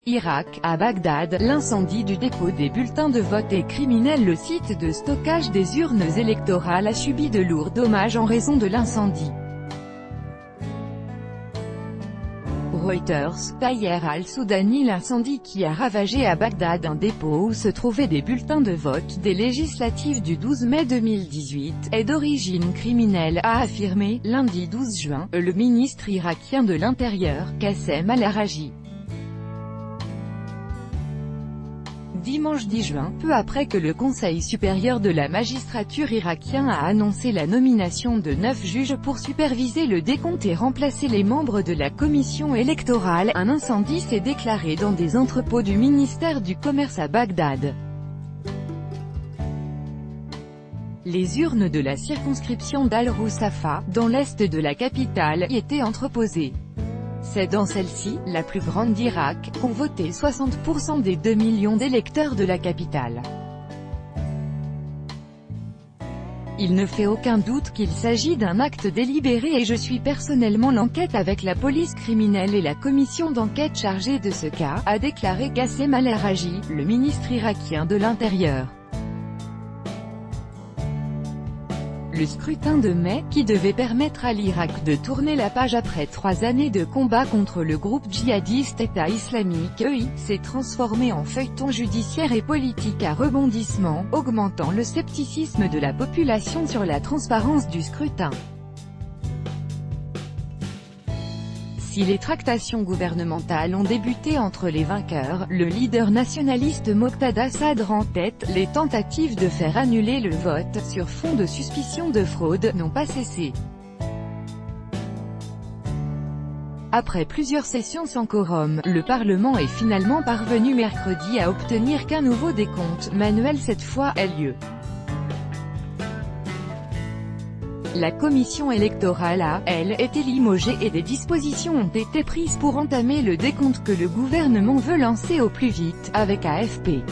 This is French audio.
Irak, à Bagdad, l'incendie du dépôt des bulletins de vote est criminel. Le site de stockage des urnes électorales a subi de lourds dommages en raison de l'incendie. Reuters, Taher al-Soudani. L'incendie qui a ravagé à Bagdad un dépôt où se trouvaient des bulletins de vote des législatives du 12 mai 2018, est d'origine criminelle, a affirmé, lundi 12 juin, le ministre irakien de l'Intérieur, Qassem al-Araji. Dimanche 10 juin, peu après que le Conseil supérieur de la magistrature irakien a annoncé la nomination de 9 juges pour superviser le décompte et remplacer les membres de la commission électorale, un incendie s'est déclaré dans des entrepôts du ministère du Commerce à Bagdad. Les urnes de la circonscription d'Al-Rousafa, dans l'est de la capitale, y étaient entreposées. C'est dans celle-ci, la plus grande d'Irak, qu'ont voté 60% des 2 millions d'électeurs de la capitale. Il ne fait aucun doute qu'il s'agit d'un acte délibéré et je suis personnellement l'enquête avec la police criminelle et la commission d'enquête chargée de ce cas, a déclaré Qassem al-Araji, le ministre irakien de l'Intérieur. Le scrutin de mai, qui devait permettre à l'Irak de tourner la page après 3 années de combat contre le groupe djihadiste État islamique EI, s'est transformé en feuilleton judiciaire et politique à rebondissement, augmentant le scepticisme de la population sur la transparence du scrutin. Si les tractations gouvernementales ont débuté entre les vainqueurs, le leader nationaliste Moqtada Sadr en tête, les tentatives de faire annuler le vote, sur fond de suspicion de fraude, n'ont pas cessé. Après plusieurs sessions sans quorum, le Parlement est finalement parvenu mercredi à obtenir qu'un nouveau décompte, manuel cette fois, ait lieu. La commission électorale a, elle, été limogée et des dispositions ont été prises pour entamer le décompte que le gouvernement veut lancer au plus vite, avec AFP.